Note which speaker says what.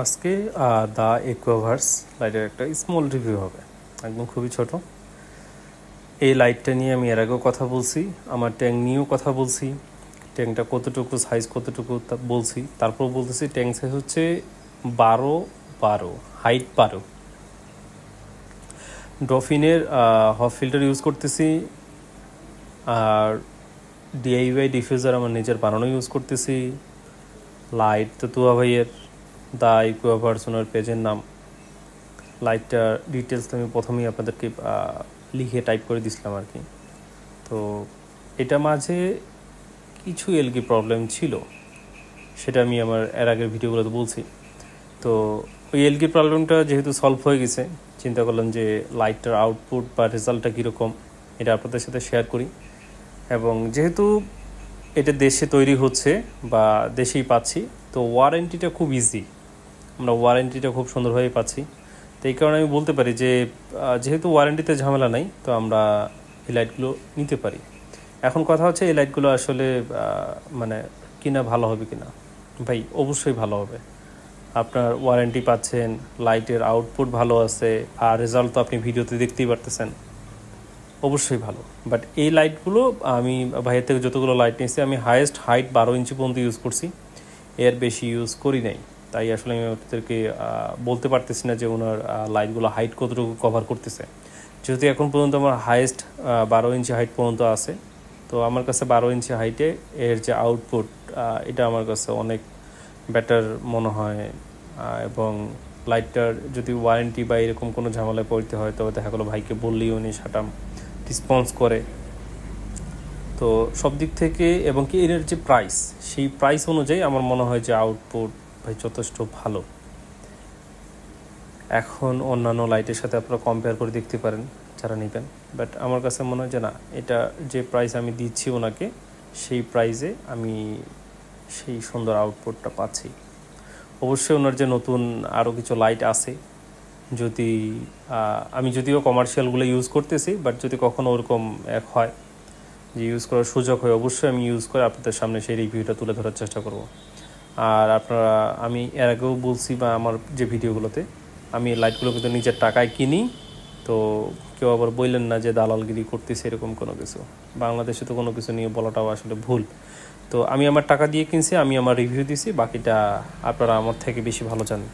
Speaker 1: আজকে দ্য একুয়াভার্স লাইটের একটা স্মল রিভিউ হবে, একদম খুবই ছোট। এই লাইটটা নিয়ে আমি এর আগেও কথা বলছি, আমার ট্যাঙ্ক নিয়েও কথা বলছি, ট্যাঙ্কটা কতটুকু সাইজ কতটুকু তা বলছি। তারপর বলতেছি ট্যাঙ্ক সাইজ হচ্ছে 12 হাইট 12। ডফিনের হফ ফিল্টার ইউজ করতেছি, আর ডিআইওয়াই ডিফিউজার আমার নিজের বানানো ইউজ করতেছি। লাইট তো তুয়া ভাইয়ের, দ্য একুয়াভার্স ওনার পেজের নাম। লাইটটার ডিটেলস আমি প্রথমেই আপনাদেরকে লিখে টাইপ করে দিছিলাম আর কি। তো এটা মাঝে কিছু এলগি প্রবলেম ছিল, সেটা আমি আমার এর আগের ভিডিওগুলোতে বলছি। তো ওই এলগি প্রবলেমটা যেহেতু সলভ হয়ে গেছে, চিন্তা করলাম যে লাইটটার আউটপুট বা রেজাল্টটা কীরকম এটা আপনাদের সাথে শেয়ার করি। এবং যেহেতু এটা দেশে তৈরি হচ্ছে বা দেশেই পাচ্ছি, তো ওয়ারেন্টিটা খুব ইজি, আমরা ওয়ারেন্টিটা খুব সুন্দরভাবে পাচ্ছি। তো এই কারণে আমি বলতে পারি যে যেহেতু ওয়ারেন্টিতে ঝামেলা নাই, তো আমরা এই লাইটগুলো নিতে পারি। এখন কথা হচ্ছে এই লাইটগুলো আসলে মানে কিনা ভালো হবে কিনা। ভাই অবশ্যই ভালো হবে, আপনার ওয়ারেন্টি পাচ্ছেন, লাইটের আউটপুট ভালো আছে, আর রেজাল্ট তো আপনি ভিডিওতে দেখতেই পারতেছেন, অবশ্যই ভালো। বাট এই লাইটগুলো আমি ভাইয়ের থেকে যতগুলো লাইট নিয়েছি, আমি হাইয়েস্ট হাইট 12 ইঞ্চি পর্যন্ত ইউজ করছি, এর বেশি ইউজ করি নাই। তাই আসলে আমি ওদেরকে বলতে পারতেছি না যে ওনার লাইটগুলো হাইট কতটুকু কভার করতেছে। যেহেতু এখন পর্যন্ত আমার হাইয়েস্ট 12 ইঞ্চি হাইট পর্যন্ত আছে, তো আমার কাছে 12 ইঞ্চি হাইটে এর যে আউটপুট, এটা আমার কাছে অনেক বেটার মনে হয়। এবং লাইটটার যদি ওয়ারেন্টি বা এরকম কোনো ঝামেলায় পড়তে হয়, তবে দেখা গেলো ভাইকে বললেই উনি সেটা রেসপন্স করে। তো সব দিক থেকে এবং কি এর যে প্রাইস, সেই প্রাইস অনুযায়ী আমার মনে হয় যে আউটপুট ভাই যথেষ্ট ভালো। এখন অন্যান্য লাইটের সাথে আপনারা কম্পেয়ার করে দেখতে পারেন যারা নেবেন, বাট আমার কাছে মনে হয় যে না, এটা যে প্রাইস আমি দিচ্ছি ওনাকে, সেই প্রাইসে আমি সেই সুন্দর আউটপুটটা পাচ্ছি। অবশ্যই ওনার যে নতুন আরও কিছু লাইট আছে, যদি আমি যদিও কমার্শিয়ালগুলো ইউজ করতেছি, বাট যদি কখনও ওরকম এক হয় যে ইউজ করার সুযোগ হয়, অবশ্যই আমি ইউজ করে আপনাদের সামনে সেই রিভিউটা তুলে ধরার চেষ্টা করব। আর আপনারা, আমি এর আগেও বলছি বা আমার যে ভিডিওগুলোতে, আমি লাইটগুলো কিন্তু নিজের টাকায় কিনি। তো কেউ আবার বললেন না যে দালালগিরি করতেছে এরকম কোনো কিছু। বাংলাদেশে তো কোনো কিছু নিয়ে বলাটাও আসলে ভুল। তো আমি আমার টাকা দিয়ে কিনছি, আমি আমার রিভিউ দিছি, বাকিটা আপনারা আমার থেকে বেশি ভালো জানেন।